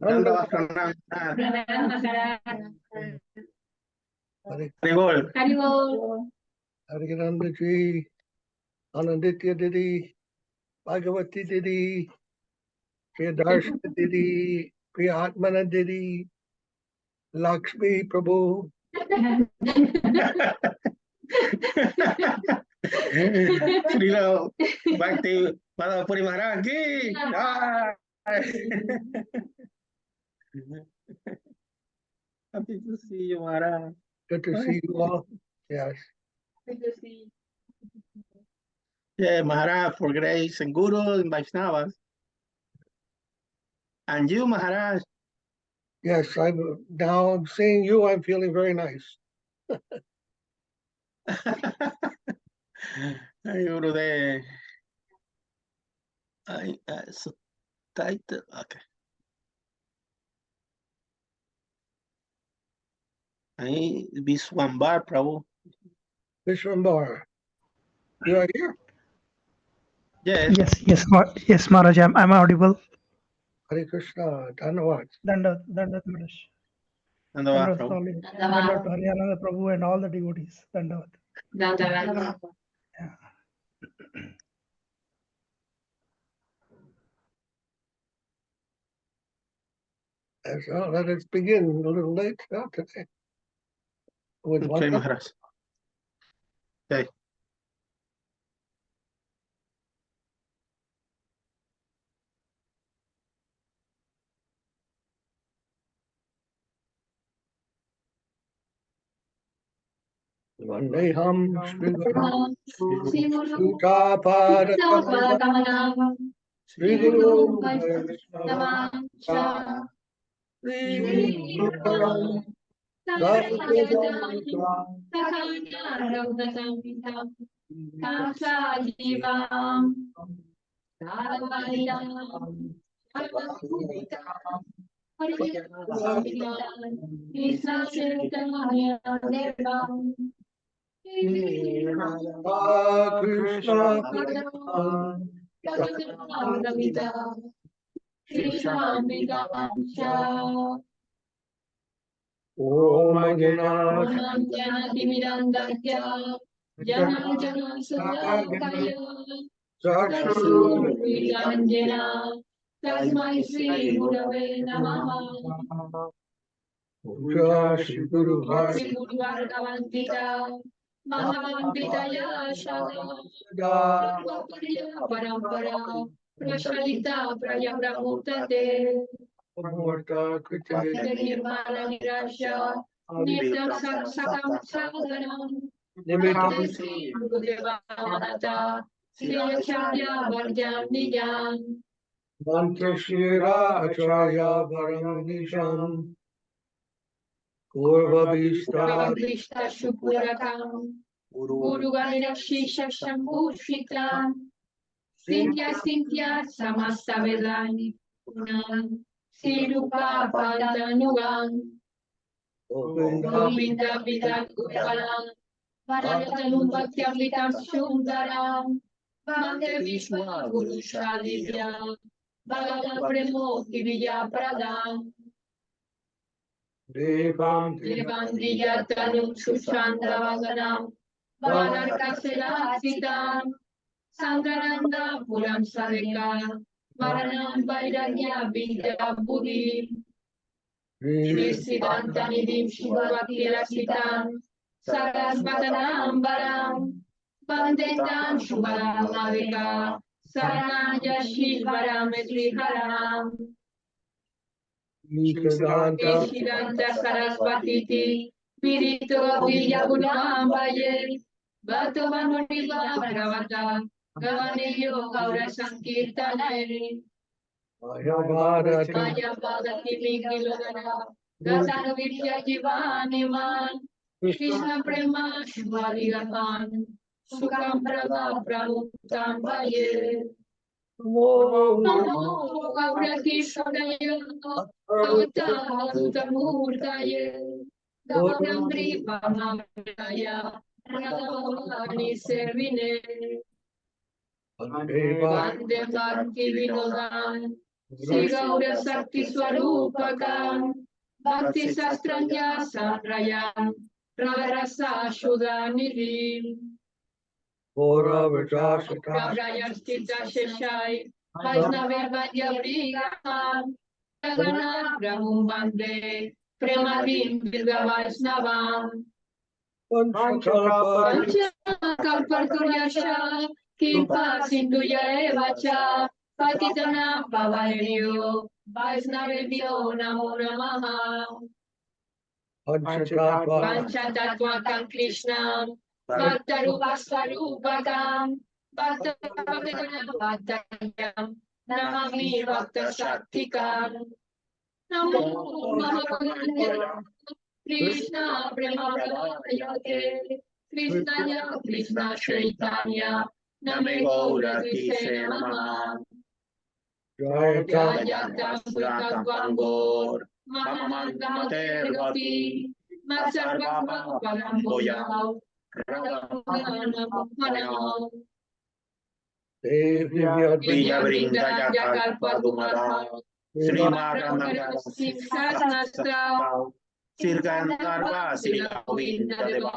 Dandava pranam. Haribol. Haribol. Harikinanda ji, Ananditya Didi, Bhagavati Didi, Priyadarshana Didi, Priyatmana Didi, Lakshmi Prabhu. Srila Bhakti Madhava Puri Maharaja ki jai. Happy to see you, Maharaj. Good to see you all. Yes. Good to see. Yeah, Maharaj for grace and Guru and Vaishnavas. And you, Maharaj. Yes, now I'm seeing you, I'm feeling very nice. Gurudev. So title. Okay. I Viswambar Prabhu. Vishwambar, you are here? Yes. Yes, Maharaj, I'm audible. Hare Krishna, Dhanavad. Dandavat Maharaj. Dandava Dandavat to Prabhu. Haryana Prabhu and all the devotees. Dandavat. Dandavat. Yeah. So let us begin a little late today. With Okay, Maharaj. Okay. Vandeham Sridhara Sutapadakamalam Sri Guru Vaishnava Sri Guru Krishna Om Shri Guru Parampara Prashalita Praya Brahmutate Morta Kriti Nirmala Nirasha Nitya Sakam Sagaram Nimitam Sri Gurudeva Manata Sri Acharya Varjan Nijan Mantra Shira Acharya Varanisham Kurva Vista Vishta Shupurakam Guru Ganira Shisha Shambhushita Cynthia Samasta Vedani Punam Sirupa Padanugan Govinda Vidan Gupalam Varatanum Bhaktyavitam Sundaram Bhante Vishwa Guru Shalibhyam Bhagavad Premoti Vijaya Pradam Devam Devandiyatanum Sushantavaganam Valarkaselatsitam Sangaranda Puram Sarika Varanam Vairagya Vidya Buddhi Nirsidanta Nidim Shivakti Rasitam Sarasvatanam Varam Vandetam Shubharam Lavika Saranaya Shilvaram Sriharam Nikadanta Nishidanta Sarasvatiti Virito Viyagunam Vaye Bhato Manuriva Bhagavata Gavaneyo Gaura Sankirtanare Mayabharati Maya Bhagati Vigilagana Gatana Vidya Jivaniman Krishna Prema Shubhaligapan Sukam Prava Prabhutam Vaye Namo Gaurati Shodaya Bhagata Utamurtaye Gaurandri Pamamaya Radhavani Servine Vande Bhakti Vinodan Sri Gaura Sakti Swarupakam, Bhakti Sastranya Sanrayam, Radharasa Shudanidhim, Gora Vajasita, Prayastita Sheshai, Vaisnava Vajavrigam, Jagana Brahmum Bande, Premadim Virga Vaisnavam, Panchakalpa, Kalparturyasha, Kipa Sindhuya Evacha, Patitana Pavayo, Vaisnavebhyo Namo Namaha, Panchakalpa, Panchatattvakam Krishnam, Bhaktarupasvarupakam, Bhaktavyam, Namami Bhakta Shaktikam, Namo Mahabhagavate Krishna Prema Prabhayate, Krishna Krishna Chaitanya, Name Gaurati Se Namaha, Jayata, Jayata Sutta Gangor, Mamamandamate Gati, Matsarvapa Paramboya, Radhamana Mukhanam, Devya, Vija Vrindaya Kalpadumara, Srimadhamara Simhasnastra, Sirgandharva Srila Govinda Deva,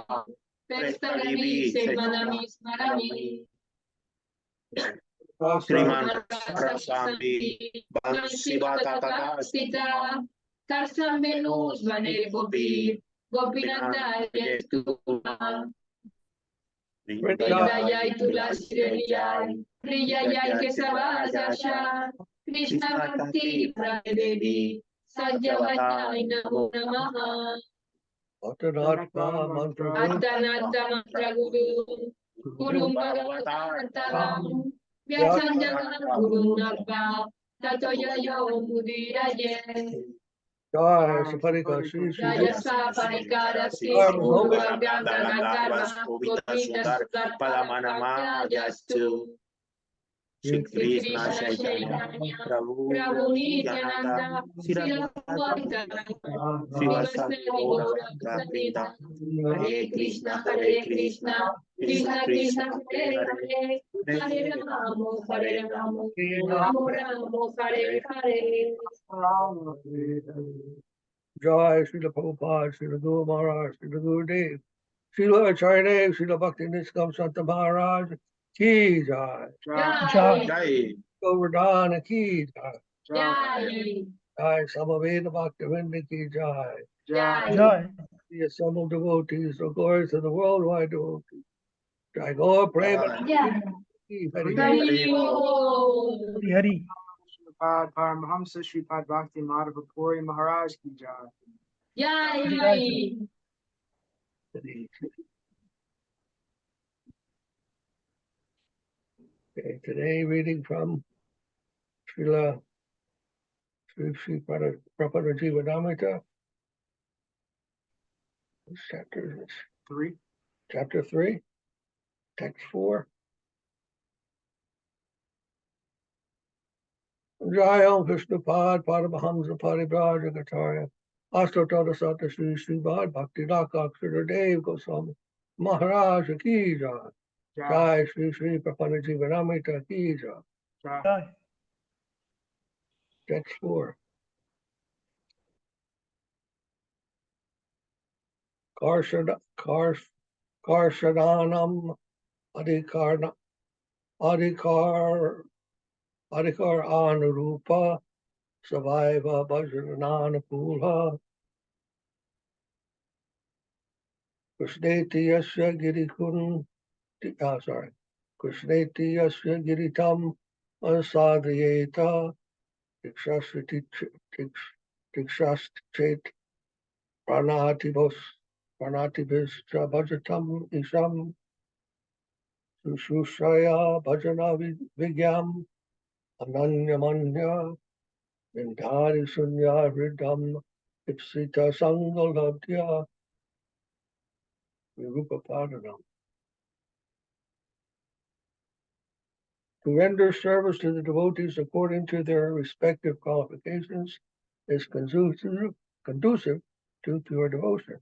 Pestalevi Semanami Smarami, Sriman Saraswati Bansivata Tata Sita, Tarsam Venus Vanir Gopi, Gopinanda Yestuva, Vrindayai Tulasiriyai, Priyayai Kesavasasha, Krishna Bhakti Pradevi, Sajjavatai Namo Namaha, Atanatta Mantra, Attanata Mantra Guru, Guru Bhagavatam, Vyasanjana Guru Nabha, Tato Yayo Mudiraye, Jaya Saparika, Shri Jaya Sri, Saparikara Sri Guru Ganga Gandharva, Govinda Sudar Padamanama Yastu, Shri Krishna Chaitanya, Prabhu Nityananda, Srila Srivasadi Gaura Bhakta, Hare Krishna, Krishna Krishna, Hare Hare, Hare Ramo, Hare Ramo, Ramo Ramo, Hare Hare. Jai Srila Prabhupada, Srila Guru Maharaj, Srila Guru Dev, Srila Acharya, Srila Bhakti Niskam Santa Maharaj, Ki Jai, Jai, Jai. Govardhana Ki Jai, Jai, Jai Samaveda Bhakti Vinda Ki Jai, Jai, Joy. the assembled devotees, the glories of the worldwide devotees. Jai Gaur Prema, Jai. Hari Hari Bol. Hari Hari. Sripad Paramahamsa Sripad Bhakti Madhava Puri Maharaj ki jai. Jai. Hari. Okay, today reading from Srila Prapanna-jivanamrtam. Which chapter is this? 3. Chapter 3, text 4. Jayam Vishnupad Paramahamsa Parivrajakatarya Astotara Sata Sri Sripad Bhakti Rakshak Dev-Goswami Maharaja ki jai. Jai. Jai Sri Sri Prapanna-jivanamrtam ki jai. Jai. Joy. Text 4. Karshadanam Adhikar Anurupa Savaiva Bhajananapula Krishneti Yasya Girikun Krishneti Yasya Giritam Asadhyeta Dikshastit Pranatibhis Bhajatam Isham Sushushaya Bhajana Vigyam Ananyamanya Vindhari Sunya Hridam Ipsita Sangalabdya Virupa Padanam. To render service to the devotees according to their respective qualifications is conducive to pure devotion.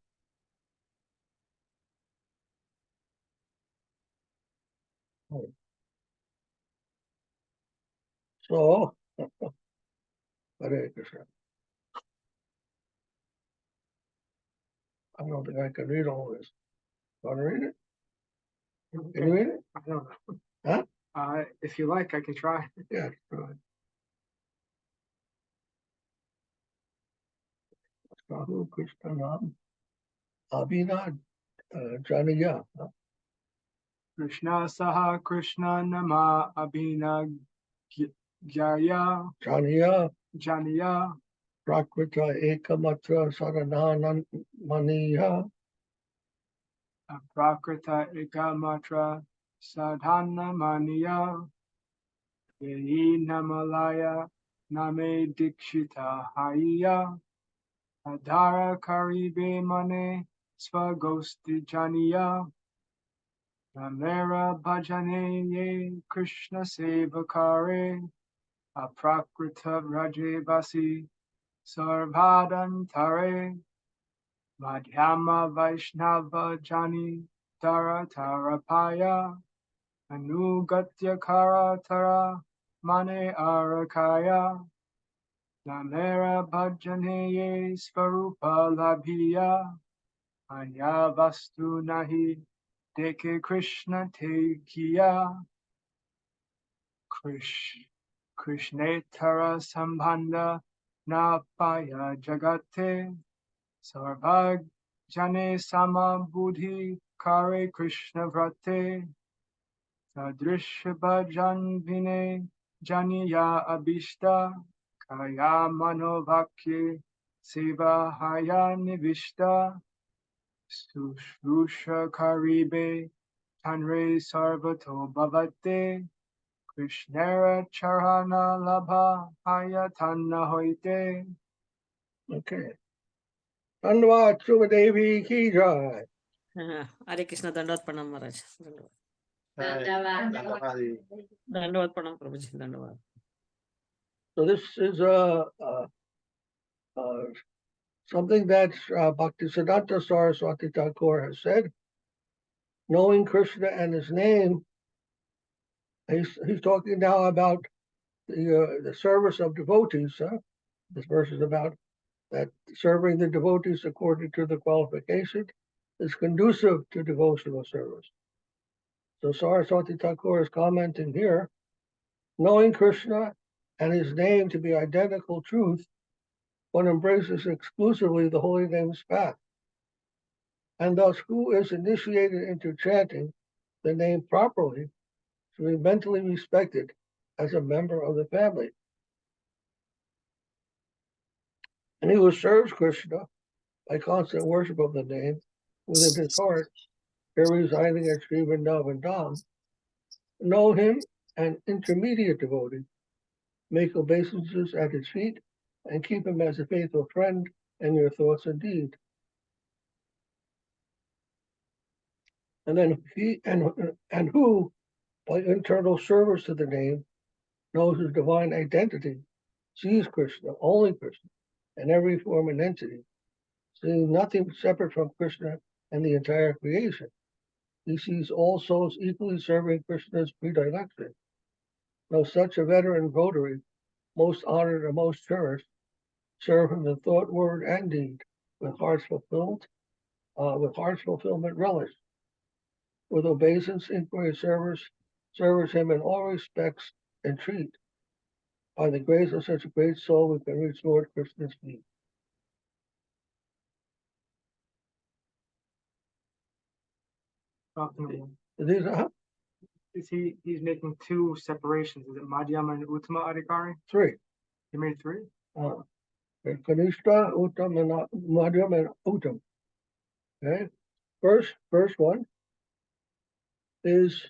So, Hare Krishna. I don't think I can read all this. Want to read it? Can you read it? I don't know. Huh? If you like, I can try. Yeah, right. Sadhu Krishna Nam Abhinad Janiya. Krishna Saha Krishna Nama Abhina Jaya Janiya Janiya Prakrita Ekamatra Saranana Maniya Prakrita Ekamatra Sadhana Maniya Yehi Namalaya Name Dikshita Haya Adhara Karibe Mane Swagosti Janiya Namera Bhajane Ye Krishna Sevakare Aprakrita Rajevasi Sarvadantare Madhyama Vaishnava Jani Tara Tarapaya Anugatya Karatara Mane Arakaya Namera Bhajaneye Svarupa Labhiya Anya Vastu Nahi Deke Krishna Tekiya Krishnetara Sambhanda Napaya Jagate Sarvag Jane Sama Buddhi Kare Krishna Vrate Sadrisha Bhajan Vine Janiya Abhishta Kaya Manovakye Seva Haya Nivishta Sushrusha Karibe Tanre Sarvato Bhavate Krishnera Charana Labha Hayatanna Hoite. Okay. Dandavad Sumadevi Ki Jai. Hare Krishna, Dandavad Pranam Maharaj. Dandavad. Dandavad Pranam Prabhuji, Dandavad. So this is something that Bhaktisiddhanta Saraswati Thakur has said. Knowing Krishna and his name, he's talking now about the service of devotees. This verse is about that serving the devotees according to the qualification is conducive to devotional service. So Saraswati Thakur is commenting here, knowing Krishna and his name to be identical truth, one embraces exclusively the holy name's path. And thus, who is initiated into chanting the name properly should be mentally respected as a member of the family. And he who serves Krishna by constant worship of the name within his heart, here residing at Sri Vrindavan Dham, know him an intermediate devotee, make obeisances at his feet, and keep him as a faithful friend in your thoughts and deeds. And then he and who, by internal service to the name, knows his divine identity, sees Krishna, only Krishna, in every form and entity, seeing nothing separate from Krishna and the entire creation. He sees all souls equally serving Krishna's predilection. Now such a veteran votary, most honored and most cherished, serve him in thought, word, and deed, with heart's fulfillment relish. With obeisance, inquiry, service him in all respects, and treat. By the grace of such a great soul, we can reach Lord Krishna's feet. These are He's making two separations. Is it Madhyama and Uttama Adhikari? three. He made three? Kanishta, Uttam, and Madhyam, and Uttam. Okay. First one is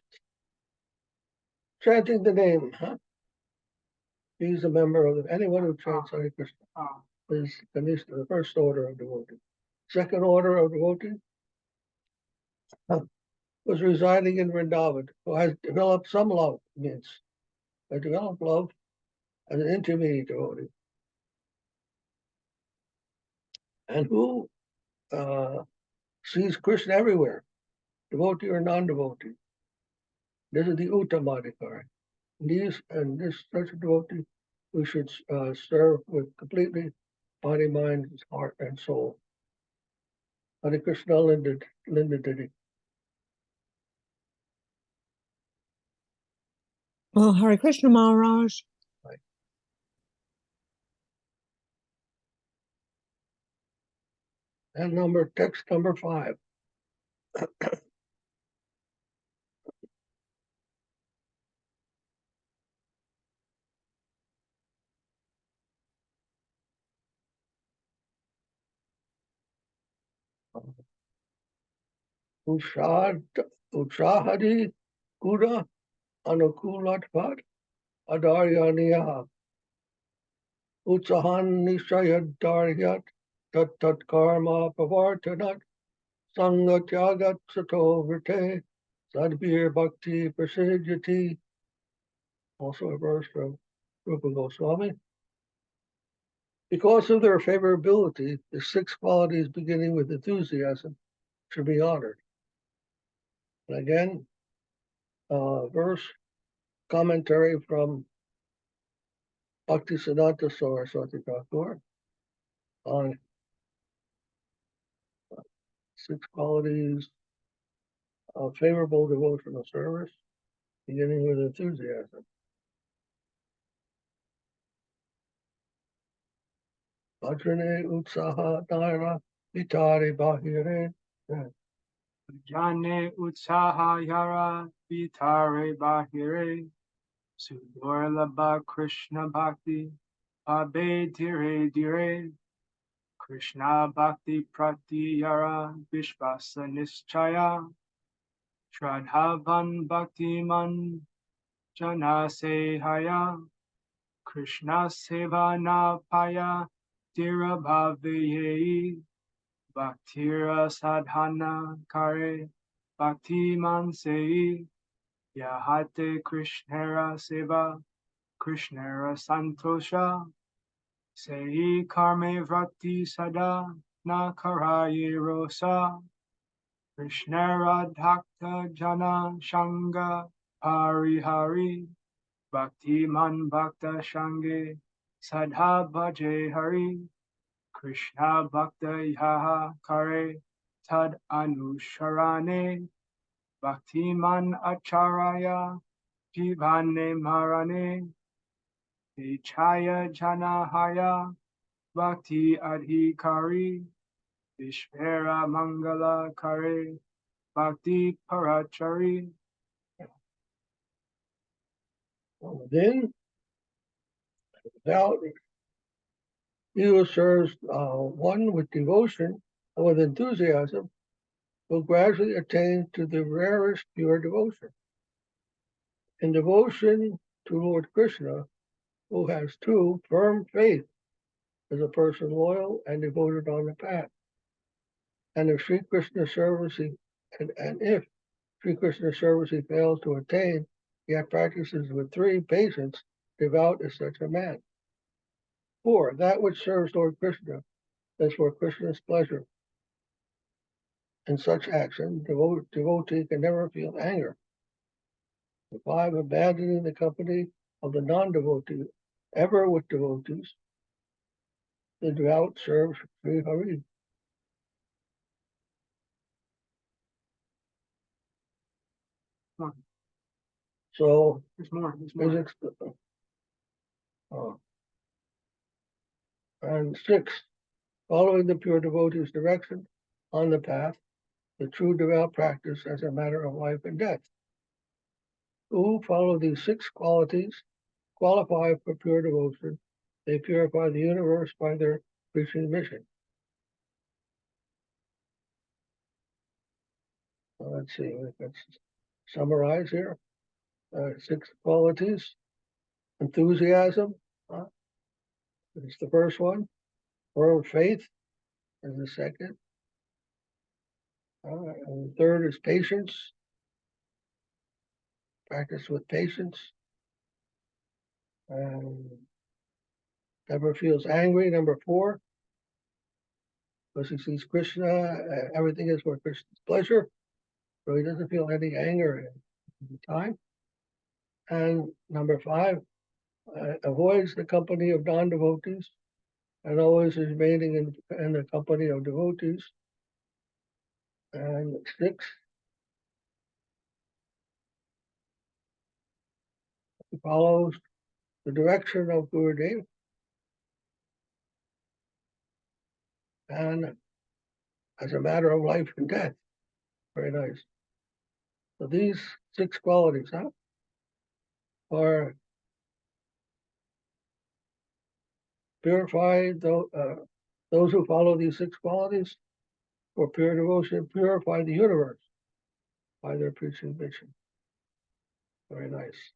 chanting the name. He's a member of anyone who chants Hare Krishna is Kanishta, the first order of devotee. Second order of devotee was residing in Vrindavan, who has developed some love, means I developed love as an intermediate devotee, and who sees Krishna everywhere, devotee or non-devotee. This is the Uttamadhikari. This such a devotee we should serve with completely body, mind, heart, and soul. Hare Krishna, Linda Diddy. Oh, Hare Krishna, Maharaj. And text number 5. Ushahadi Kuda Anukulatvat Adaryaniya Utsahan Nishayadaryat Tat Karma Pavartanat Sangatyagat Sato Vrite Sadbir Bhakti Prasidyati. Also a verse from Rupa Goswami. Because of their favorability, the 6 qualities beginning with enthusiasm should be honored. And again, verse commentary from Bhakti Saraswati Thakur on 6 qualities of favorable devotional service, beginning with enthusiasm. Vajrane Utsaha Naira Vitari Bahire. Jane Utsaha Yara Vitare Bahire Sudorlabha Krishna Bhakti Abe Dire Dire Krishna Bhakti Prati Yara Vishvasa Nischaya Shradhavan Bhakti Man Jana Sehaya Krishna Seva Napaya Tira Bhaviye Bhaktira Sadhana Kare Bhakti Mansei Yahate Krishnera Seva Krishnera Santosha Sei Karme Vrati Sada Nakaraye Rosa Krishnera Dhakta Jana Shanga Parihari Bhakti Man Bhakta Shange Sadha Bhaje Hari Krishna Bhakta Yaha Kare Tad Anusharane Bhakti Man Acharya Jivane Marane Vichaya Janahaya Bhakti Adhikari Vishvera Mangala Kare Bhakti Parachari. Then, without he who serves one with devotion and with enthusiasm will gradually attain to the rarest pure devotion. In devotion to Lord Krishna, who has true, firm faith, is a person loyal and devoted on the path. And if Sri Krishna service if Sri Krishna service he fails to attain, yet practices with 3 patience, devout is such a man. 4. That which serves Lord Krishna is for Krishna's pleasure. In such action, devotee can never feel anger. 5. Abandoning the company of the non-devotee, ever with devotees, the devout serves Sri Hari. So, There's more. There's more. And 6, following the pure devotee's direction on the path, the true devout practice as a matter of life and death. Who follow these 6 qualities qualify for pure devotion. They purify the universe by their preaching mission. Let's see, let's summarize here. 6 qualities. Enthusiasm is the first one. Firm faith is the second. And the third is patience. Practice with patience. And never feels angry, number 4. Because he sees Krishna, everything is for Krishna's pleasure. So he doesn't feel any anger at the time. And number 5, avoids the company of non-devotees, and always is remaining in the company of devotees. And 6, follows the direction of Gurudev, and as a matter of life and death. Very nice. So these 6 qualities, are purified. Those who follow these 6 qualities for pure devotion purify the universe by their preaching mission. Very nice.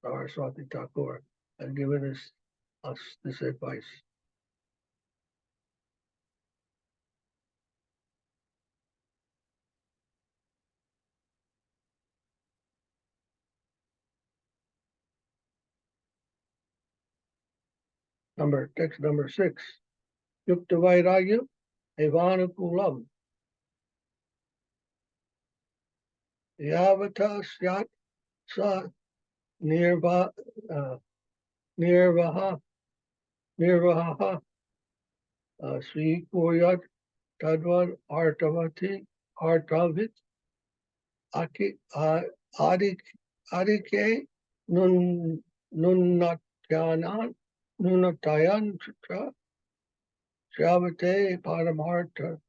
Saraswati Thakur has given us this advice. Text number 6. Yukta Vairagya Evanukulam. Yavata Syat Sa Nirvaha Sri Kuryat Tadvad Artavit Adike Nunatayan Shavate Paramartahat.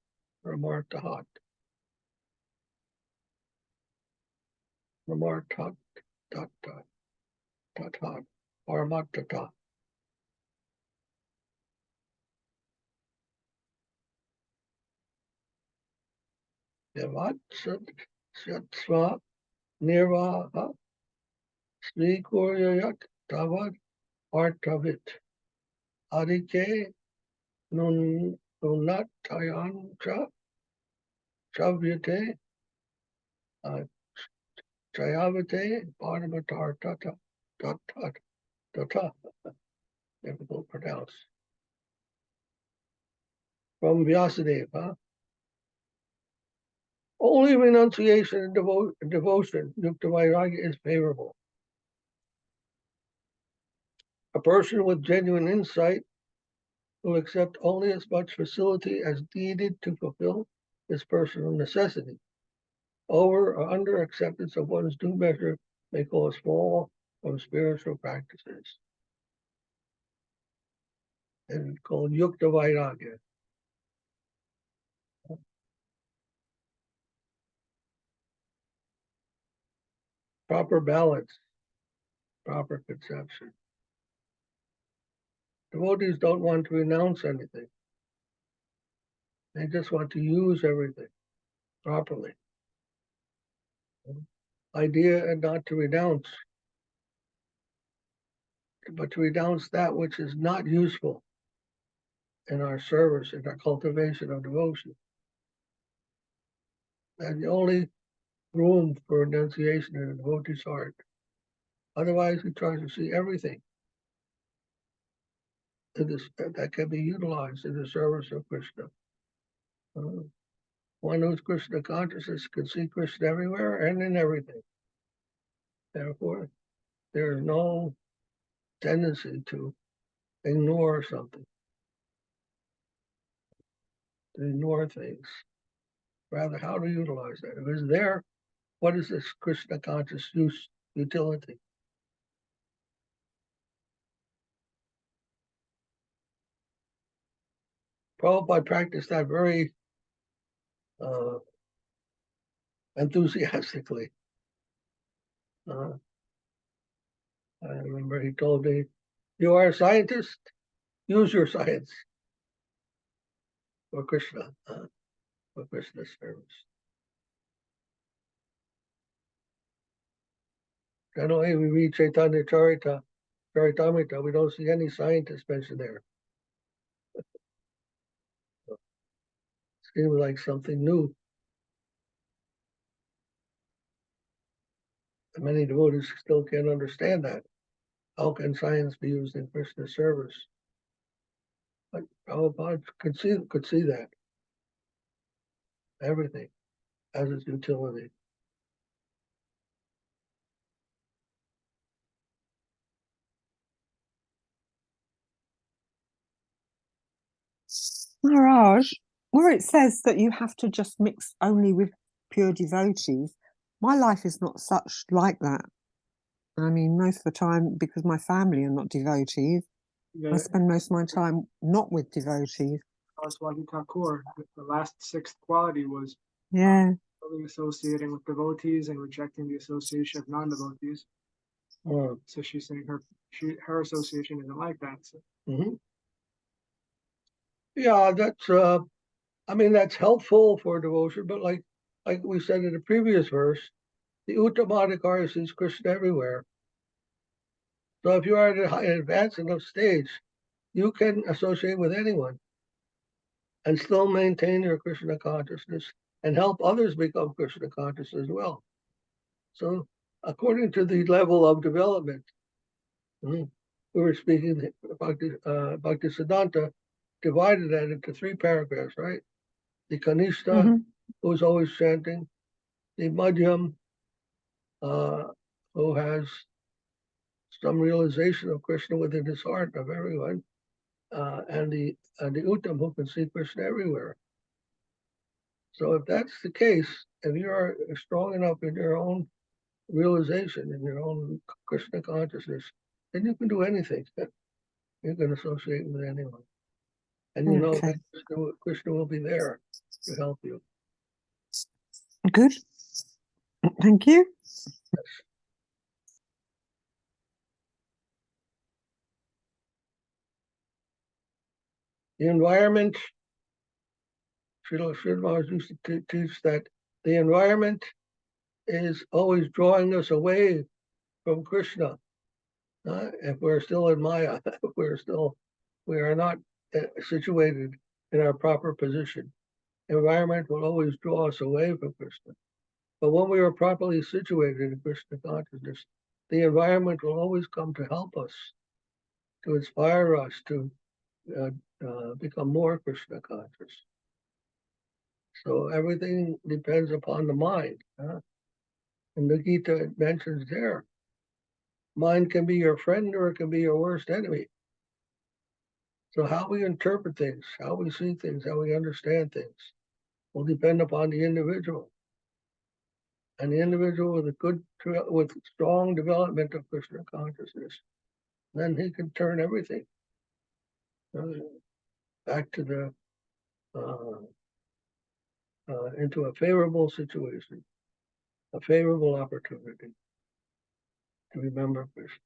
Paramartata. Yavat Satsva Nirvaha Sri Kuryat Tavad Artavit Adike Nunatayan Shavate Jayavate Paramatartata Tata. Difficult to pronounce. From Vyasadeva. Only renunciation and devotion, Yukta Vairagya, is favorable. A person with genuine insight will accept only as much facility as needed to fulfill his personal necessity. Over or under acceptance of one's due measure may cause fall from spiritual practices. And it's called Yukta Vairagya. Proper balance, proper conception. Devotees don't want to renounce anything. They just want to use everything properly. Idea and not to renounce, but to renounce that which is not useful in our service, in our cultivation of devotion. And the only room for renunciation in a devotee's heart. Otherwise, he tries to see everything that can be utilized in the service of Krishna. One who's Krishna consciousness can see Krishna everywhere and in everything. Therefore, there is no tendency to ignore something, to ignore things. Rather, how to utilize that. If it's there, what is this Krishna conscious utility? Prabhupada practiced that very enthusiastically. I remember he told me, "You are a scientist, use your science for Krishna, for Krishna's service." Generally, we read Chaitanya Charitamrita, we don't see any scientists mentioned there. Seems like something new. And many devotees still can't understand that. How can science be used in Krishna's service? But Prabhupada could see that. Everything has its utility. Maharaj, where it says that you have to just mix only with pure devotees, my life is not such like that. I mean, most of the time, because my family are not devotees, I spend most of my time not with devotees. Saraswati Thakur, the last sixth quality was Yeah. only associating with devotees and rejecting the association of non-devotees. So she's saying her association isn't like that. So. Yeah, that's I mean, that's helpful for devotion, but like we said in the previous verse, the Uttama-Adhikari sees Krishna everywhere. So if you are at an advanced enough stage, you can associate with anyone and still maintain your Krishna consciousness and help others become Krishna conscious as well. So according to the level of development, we were speaking about Bhaktisiddhanta, divided that into 3 paragraphs, right? The Kanishta, who is always chanting, the Madhyam, who has some realization of Krishna within his heart of everyone, and the Uttam, who can see Krishna everywhere. So if that's the case, if you are strong enough in your own realization, in your own Krishna consciousness, then you can do anything. You can associate with anyone. And you know that Krishna will be there to help you. Good. Thank you. The environment, Srila used to teach that the environment is always drawing us away from Krishna. If we're still in Maya, if we are not situated in our proper position. Environment will always draw us away from Krishna. But when we are properly situated in Krishna consciousness, the environment will always come to help us, to inspire us to become more Krishna conscious. So everything depends upon the mind. And the Gita it mentions there, mind can be your friend or it can be your worst enemy. So how we interpret things, how we see things, how we understand things will depend upon the individual. And the individual with strong development of Krishna consciousness, then he can turn everything back to the into a favorable situation, a favorable opportunity to remember Krishna.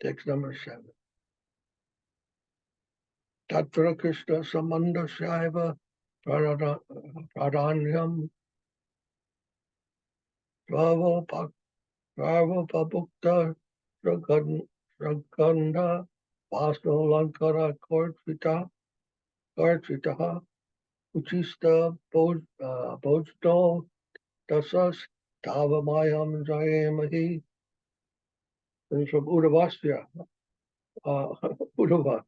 Text number 7. Tatra Krishna Samanda Shaiva Pradanyam Pravapabukta Sraganda Vasto Lankara Kartvitaha Uchista Bojto Dasas Tavamayam Jayamahi. This is from Udavasya, Udava,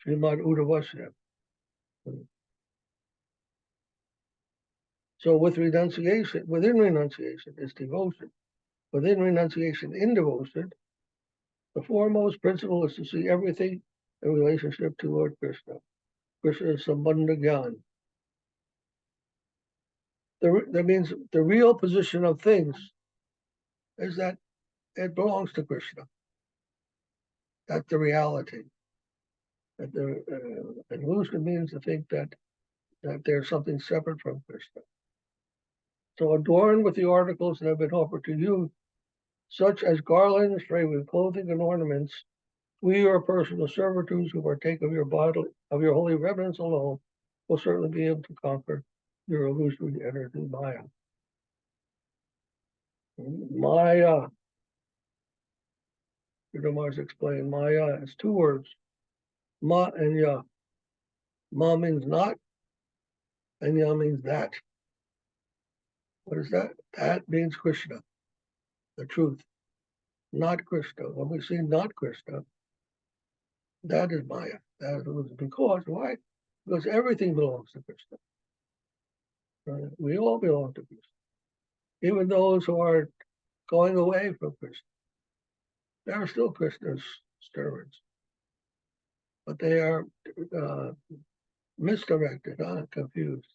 Srimad Udavasya. So within renunciation is devotion. Within renunciation in devotion, the foremost principle is to see everything in relationship to Lord Krishna. Krishna is Sambandha Gyan. That means the real position of things is that it belongs to Krishna. That's the reality. And illusion means to think that there's something separate from Krishna. So adorned with the articles that have been offered to you, such as garlands, fragrant clothing, and ornaments, we, your personal servitors who partake of your holy reverence alone, will certainly be able to conquer your illusory energy, Maya. Maya, Sridhara explained, Maya is 2 words, Ma and Ya. Ma means not, and Ya means that. What is that? That means Krishna, the truth, not Krishna. When we see not Krishna, that is Maya. That is because, why? Because everything belongs to Krishna. Right? We all belong to Krishna. even those who are going away from Krishna, they are still Krishna's servants, but they are misdirected, confused.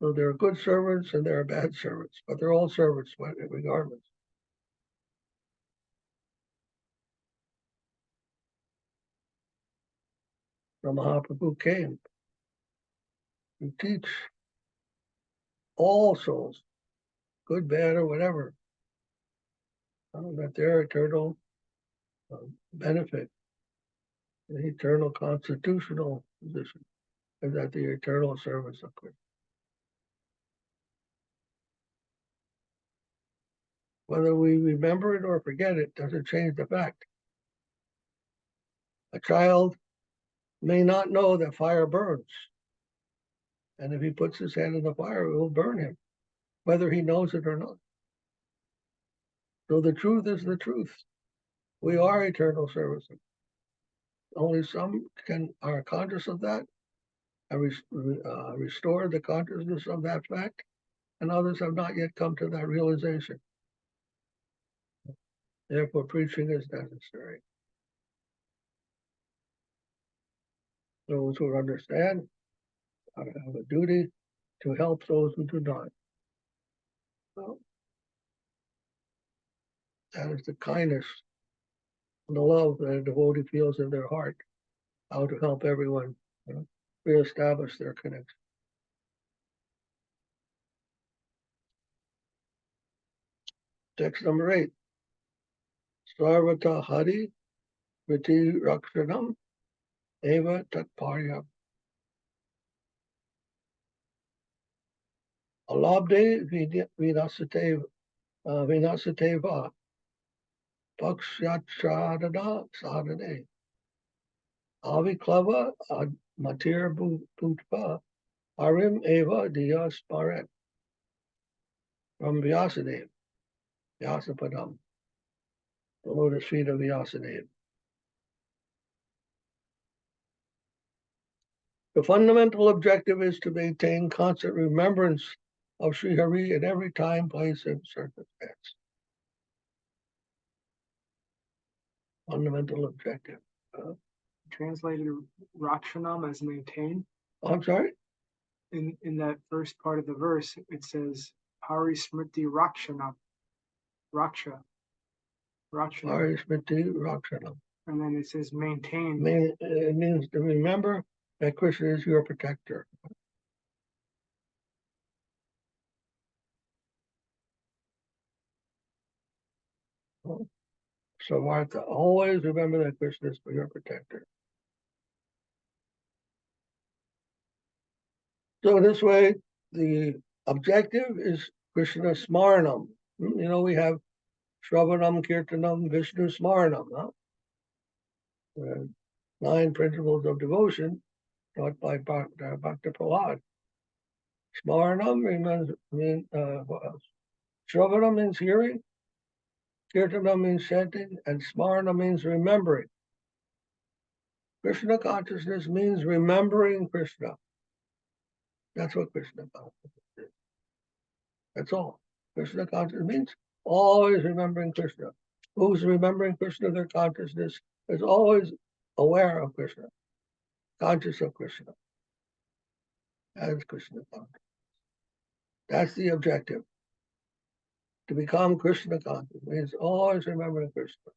So there are good servants and there are bad servants, but they're all servants regardless. The Mahaprabhu came to teach all souls, good, bad, or whatever, that their eternal benefit, the eternal constitutional position, is that the eternal service of Krishna. Whether we remember it or forget it doesn't change the fact. A child may not know that fire burns. And if he puts his hand in the fire, it will burn him, whether he knows it or not. So the truth is the truth. We are eternal servants. Only some are conscious of that and restore the consciousness of that fact, and others have not yet come to that realization. Therefore, preaching is necessary. Those who understand have a duty to help those who do not. Well, that is the kindness and the love that a devotee feels in their heart, how to help everyone reestablish their connection. Text number 8. Sarvata Hari Vriti Rakshanam Eva Tatparya. Alabde Vinasateva Pakshachadana Sadhane Aviklava Matir Bhutpa Arim Eva Diyas Paret. From Vyasadeva, Vyasapadam, the lotus feet of Vyasadeva. The fundamental objective is to maintain constant remembrance of Sri Hari at every time, place, and circumstance. Fundamental objective. Translated Rakshanam as maintain. I'm sorry? In that first part of the verse, it says Hari Smriti Rakshanam. Raksha. Rakshanam. Hari Smriti Rakshanam. And then it says maintain. It means to remember that Krishna is your protector. So Martha, always remember that Krishna is your protector. So this way, the objective is Krishna Smaranam. You know, we have Shravanam, Kirtanam, Vishnu Smaranam. Huh? 9 principles of devotion taught by Bhakti Prahlad. Smaranam means Shravanam means hearing, Kirtanam means chanting, and Smarana means remembering. Krishna consciousness means remembering Krishna. That's what Krishna consciousness is. That's all. Krishna consciousness means always remembering Krishna. Who's remembering Krishna? Their consciousness is always aware of Krishna, conscious of Krishna. That is Krishna consciousness. That's the objective. To become Krishna conscious means always remembering Krishna.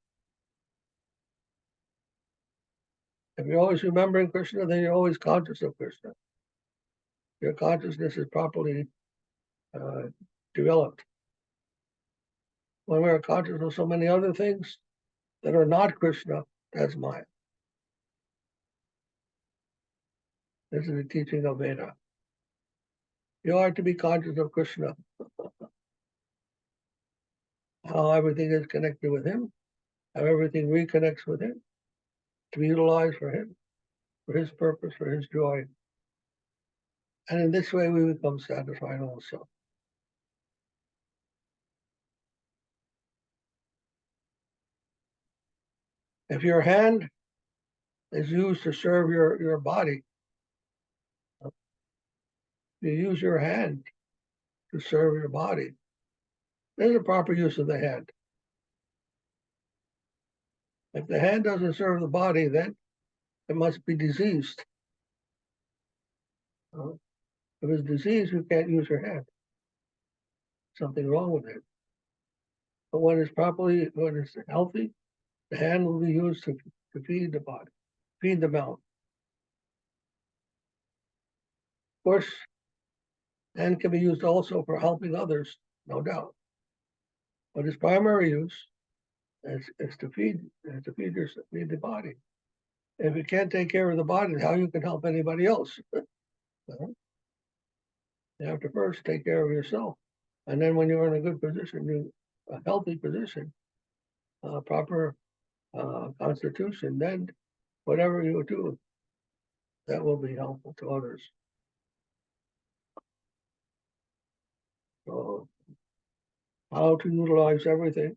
If you're always remembering Krishna, then you're always conscious of Krishna. Your consciousness is properly developed. When we're conscious of so many other things that are not Krishna, that's Maya. This is the teaching of Veda. You are to be conscious of Krishna. How everything is connected with him, how everything reconnects with him, to be utilized for him, for his purpose, for his joy. And in this way, we become satisfied also. If your hand is used to serve your body, you use your hand to serve your body. There's a proper use of the hand. If the hand doesn't serve the body, then it must be diseased. If it's diseased, you can't use your hand. Something wrong with it. But when it's healthy, the hand will be used to feed the body, feed the mouth. Of course, hand can be used also for helping others, no doubt. But its primary use is to feed the body. If you can't take care of the body, how you can help anybody else? You have to first take care of yourself. And then when you're in a good position, a healthy position, proper constitution, then whatever you do, that will be helpful to others. So how to utilize everything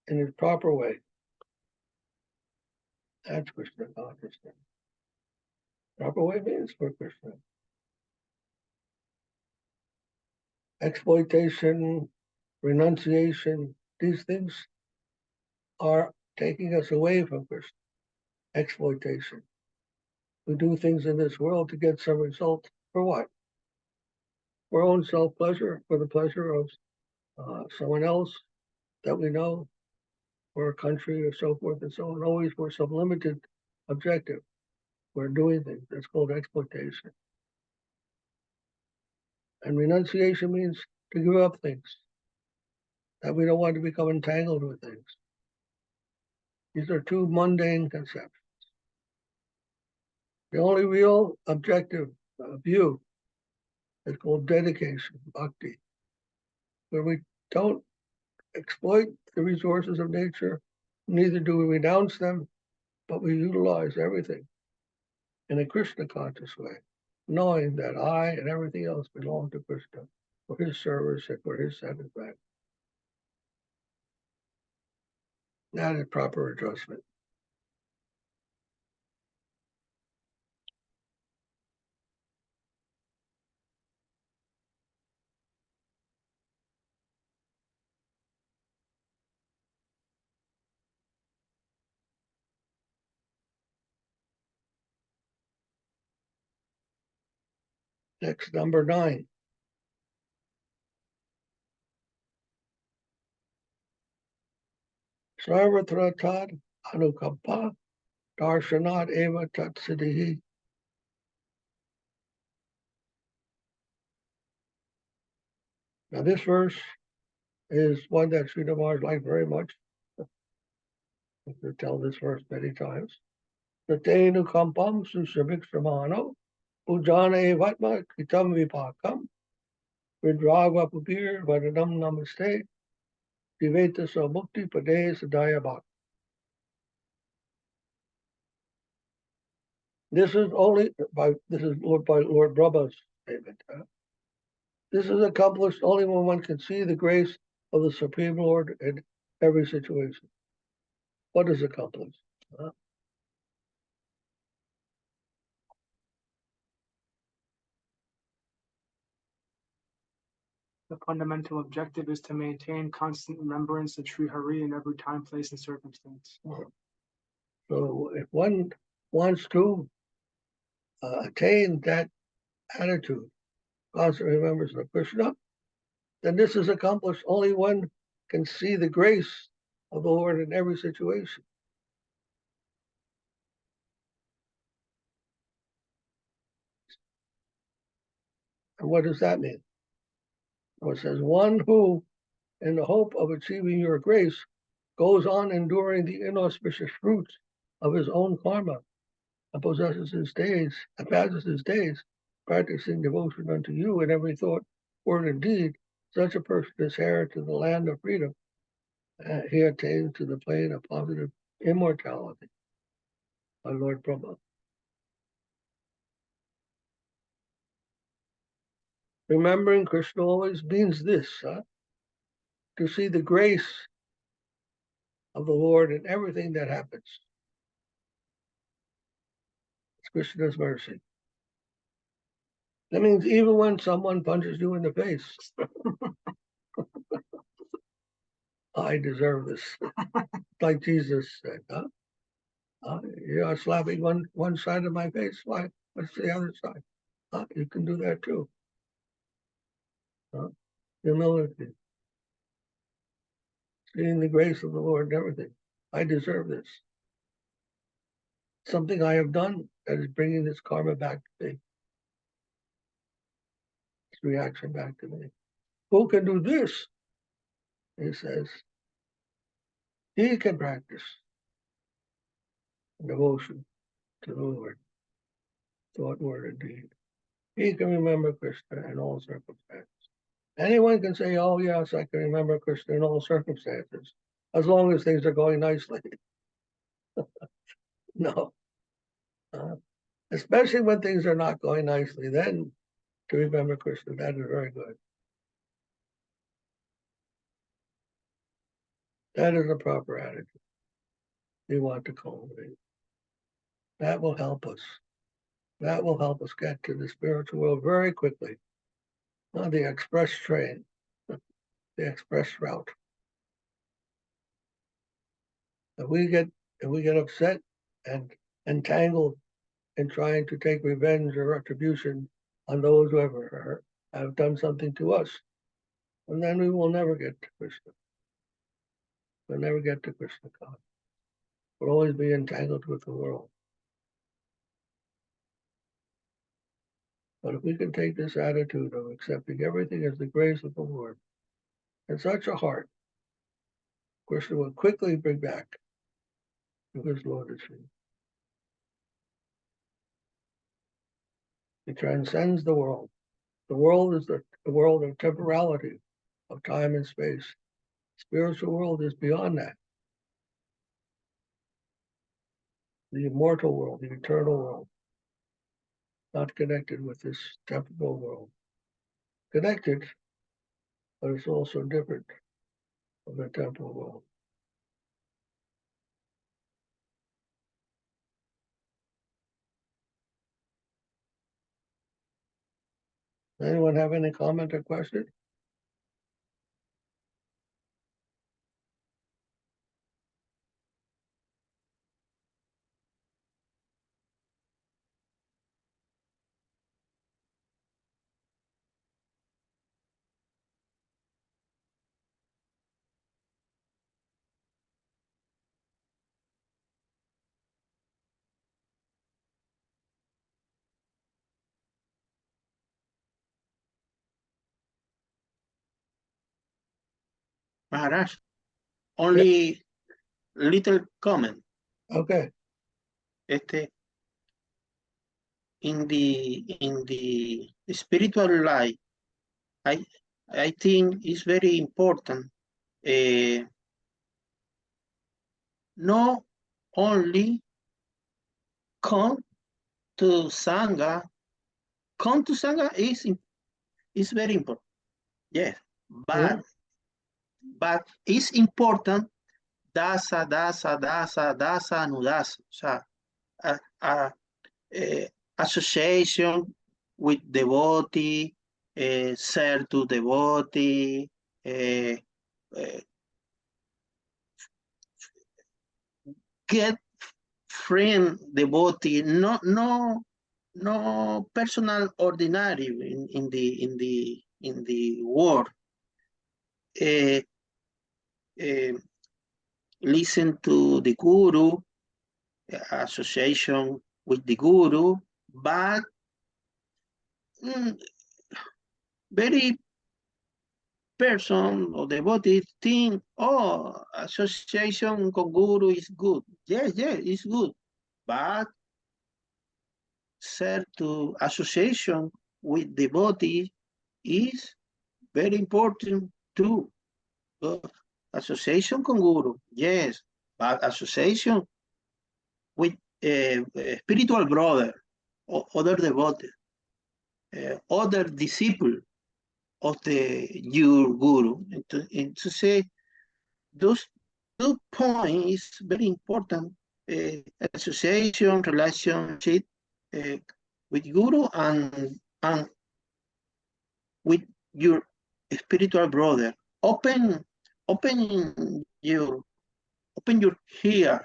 in its proper way. That's Krishna consciousness. Proper way means for Krishna. Exploitation, renunciation, these things are taking us away from Krishna. Exploitation. We do things in this world to get some result. For what? For our own self-pleasure, for the pleasure of someone else that we know, or a country, or so forth and so on, always for some limited objective. We're doing things. That's called exploitation. And renunciation means to give up things, that we don't want to become entangled with things. These are two mundane conceptions. The only real objective view is called dedication, bhakti, where we don't exploit the resources of nature, neither do we renounce them, but we utilize everything in a Krishna conscious way, knowing that I and everything else belong to Krishna for his service and for his satisfaction. That is proper adjustment. Next, number 9. Sarvatra tad anukampa darshanat eva tat siddhi. Now this verse is one that Srila Maharaj liked very much. I could tell this verse many times. Tatenu kampam sushabhikshramano pujana evatma kitam vipakam vidragva pupir vadanam namaste diveta samukti pade sadaya bhakti. This is Lord Brahma's statement. This is accomplished only when one can see the grace of the Supreme Lord in every situation. What is accomplished? The fundamental objective is to maintain constant remembrance of Sri Hari in every time, place, and circumstance. So if one wants to attain that attitude, constant remembrance of Krishna, then this is accomplished only one can see the grace of the Lord in every situation. And what does that mean? Well, it says, one who, in the hope of achieving your grace, goes on enduring the inauspicious fruits of his own karma and passes his days, practicing devotion unto you in every thought, word, and deed, such a person is heir to the land of freedom. He attains to the plane of positive immortality. By Lord Brahma. Remembering Krishna always means this, to see the grace of the Lord in everything that happens. It's Krishna's mercy. That means even when someone punches you in the face, I deserve this. Like Jesus said, huh? You are slapping one side of my face. Why? What's the other side? You can do that too. Humility. Seeing the grace of the Lord and everything. I deserve this. Something I have done that is bringing this karma back to me. This reaction back to me. Who can do this? He says, he can practice devotion to the Lord, thought, word, and deed. He can remember Krishna in all circumstances. Anyone can say, oh yes, I can remember Krishna in all circumstances, as long as things are going nicely. No. Especially when things are not going nicely, then to remember Krishna, that is very good. That is a proper attitude we want to cultivate. That will help us. That will help us get to the spiritual world very quickly. Not the express train, the express route. If we get upset and entangled in trying to take revenge or retribution on those who have done something to us, and then we will never get to Krishna. We'll never get to Krishna consciousness. We'll always be entangled with the world. But if we can take this attitude of accepting everything as the grace of the Lord, in such a heart, Krishna will quickly bring back to his lordship. He transcends the world. The world is the world of temporality, of time and space. Spiritual world is beyond that. The immortal world, the eternal world, not connected with this temporal world. Connected, but it's also different from the temporal world. Anyone have any comment or question? Maharaj, only little comment. Okay. In the spiritual life, I think it's very important. Not only come to Sangha. Come to Sangha is very important. Yes, but it's important dasa, anudasa. So, association with devotee, serve to devotee, get friend devotee, no personal ordinary in the world. Listen to the guru, association with the guru, but very person or devotee think, oh, association con guru is good. Yes, it's good. But serve to association with devotee is very important too. Association con guru, yes, but association with spiritual brother or other devotee, other disciple of your guru. And to say those 2 points is very important. Association, relationship with guru and with your spiritual brother. Open your ear,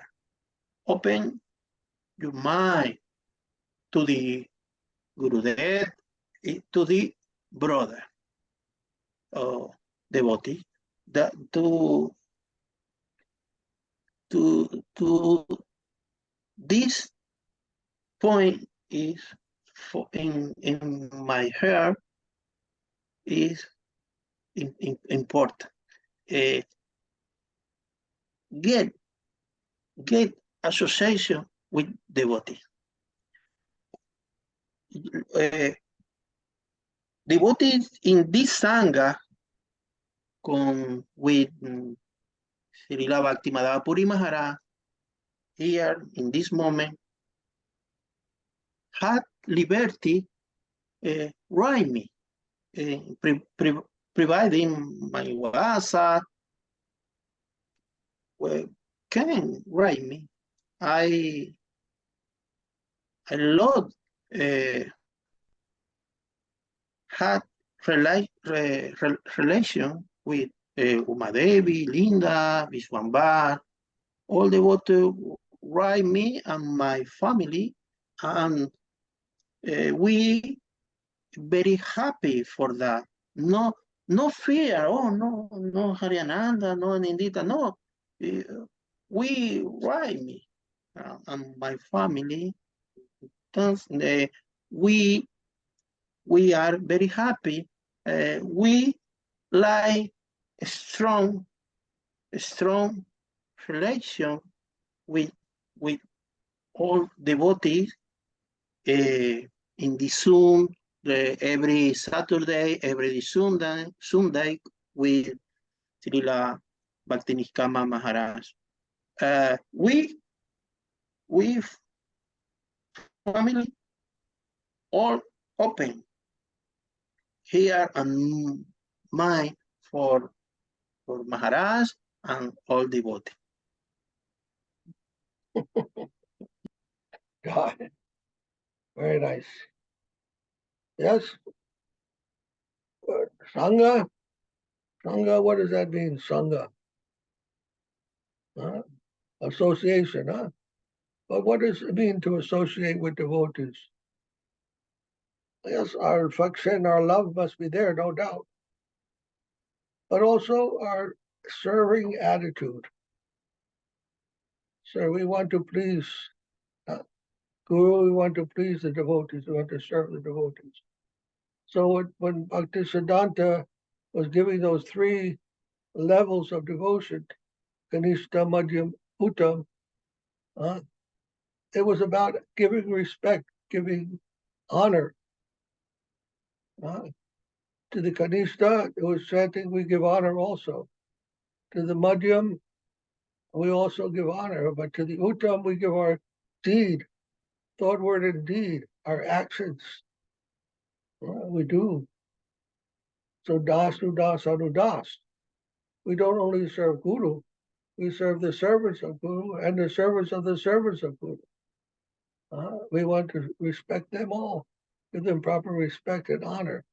open your mind to the Gurudev, to the brother devotee, that to this point is in my heart is important. Get association with devotees. Devotees in this Sangha with Srila Bhakti Madhava Puri Maharaja here in this moment had liberty write me, providing my WhatsApp. Well, can write me. I love had relation with Umadevi, Linda, Vishwambar, all the water write me and my family, and we very happy for that. No fear. Oh no, Hariananda, no Nindita, no. We write me and my family. We are very happy. We like a strong relation with all devotees in the Zoom every Saturday, every Sunday with Srila Bhakti Niskama Maharaj. We family all open here and mind for Maharaj and all devotees. Got it. Very nice. Yes. Good. Sangha. Sangha, what does that mean? Sangha. Association, huh? But what does it mean to associate with devotees? Yes, our affection, our love must be there, no doubt. But also our serving attitude. So we want to please Guru, we want to please the devotees, we want to serve the devotees. So when Bhaktisiddhanta was giving those 3 levels of devotion, Kanishta, Madhyam, Uttam, it was about giving respect, giving honor. To the Kanishta, it was chanting, we give honor also. To the Madhyam, we also give honor, but to the Uttam, we give our deed, thought, word, and deed, our actions. We do. So das to das anu das. We don't only serve Guru, we serve the servants of Guru and the servants of the servants of Guru. We want to respect them all, give them proper respect and honor.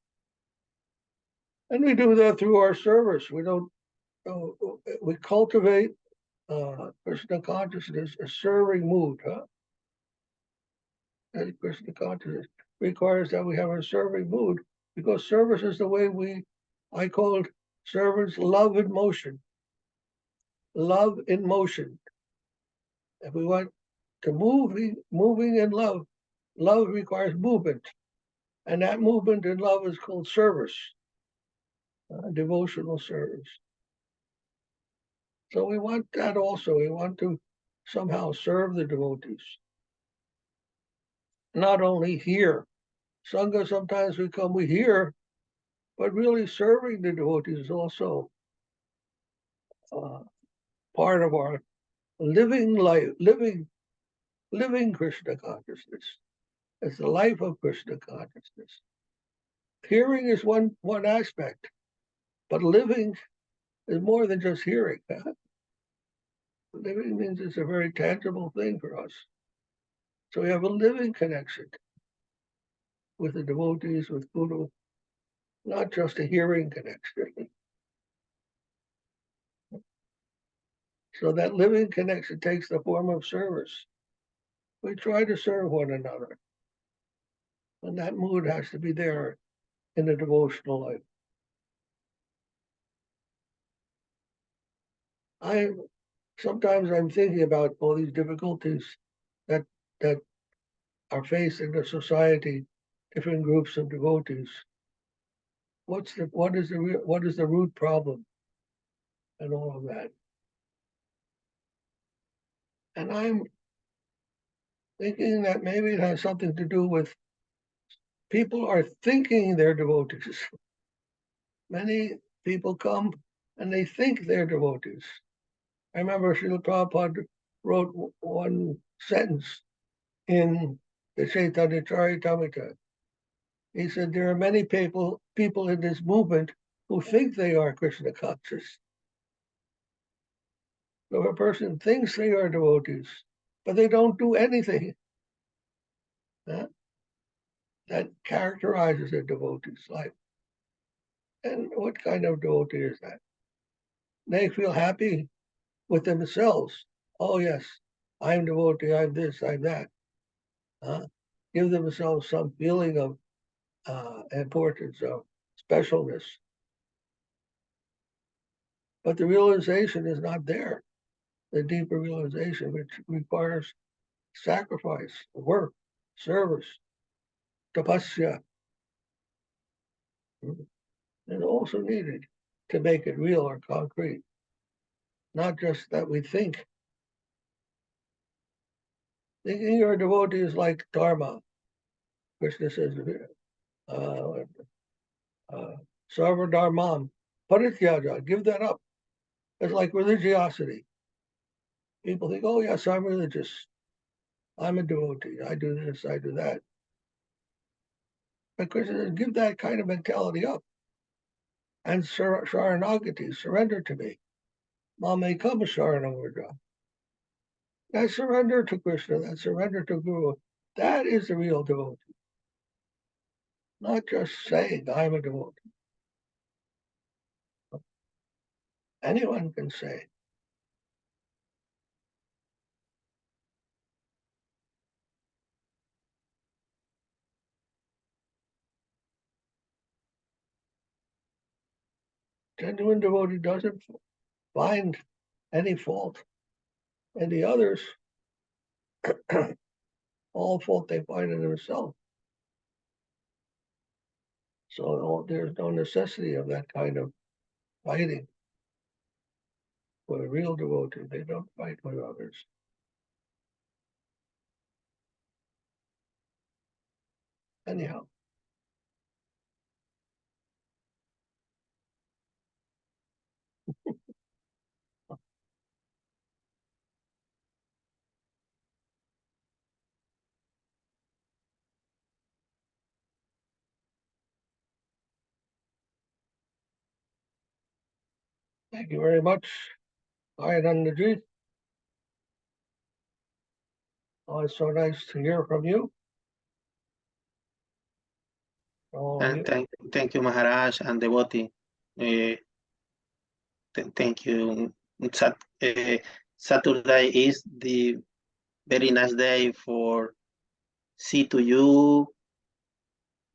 And we do that through our service. We cultivate Krishna consciousness, a serving mood. And Krishna consciousness requires that we have a serving mood, because service is the way I call it servants love in motion. Love in motion. If we want to moving in love, love requires movement. And that movement in love is called service, devotional service. So we want that also. We want to somehow serve the devotees. Not only here. Sangha, sometimes we hear, but really serving the devotees is also part of our living life, living Krishna consciousness. It's the life of Krishna consciousness. Hearing is one aspect, but living is more than just hearing. Living means it's a very tangible thing for us. So we have a living connection with the devotees, with Guru. not just a hearing connection. So that living connection takes the form of service. We try to serve one another. And that mood has to be there in the devotional life. Sometimes I'm thinking about all these difficulties that are faced in the society, different groups of devotees. What is the root problem and all of that? And I'm thinking that maybe it has something to do with people are thinking they're devotees. Many people come and they think they're devotees. I remember Srila Prabhupada wrote one sentence in the Chaitanya Charitamrita. He said, there are many people in this movement who think they are Krishna conscious. So a person thinks they are devotees, but they don't do anything that characterizes a devotee's life. And what kind of devotee is that? They feel happy with themselves. Oh yes, I'm devotee, I'm this, I'm that. Give themselves some feeling of importance, of specialness. But the realization is not there. The deeper realization, which requires sacrifice, work, service, tapasya, is also needed to make it real or concrete. Not just that we think. Thinking you're a devotee is like dharma. Krishna says, sarva dharmam, parityaja, give that up. It's like religiosity. People think, oh yes, I'm religious. I'm a devotee. I do this, I do that. But Krishna says, give that kind of mentality up. And sharanagati, surrender to me. Mamekam sharanam. That surrender to Krishna, that surrender to Guru, that is the real devotee. Not just saying, I'm a devotee. Anyone can say. Genuine devotee doesn't find any fault in the others. All fault they find in themselves. So there's no necessity of that kind of fighting. For a real devotee, they don't fight with others. Anyhow. Thank you very much, Anandaji. Oh, it's so nice to hear from you. And thank you, Maharaj and devotee. Thank you. Saturday is the very nice day for see to you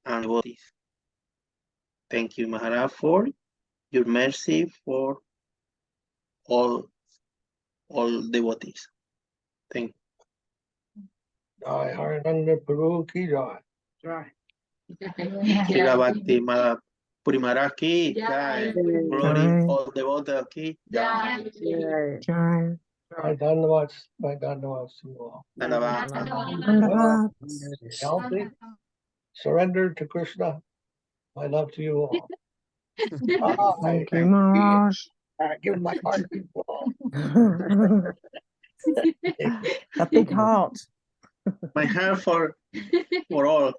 and devotees. Thank you, Maharaj, for your mercy for all devotees. Thank you. Jai Harinanda Prabhu ki jai. Jai. Srila Bhakti Puri Maharaj ki jai. Glory Jai. all devotees ki jai. Jai. My dandavats to you all. Madhava. Healthy, surrendered to Krishna. My love to you all. Thank you, Maharaj. I give my heart to you all. A big heart. My heart for all.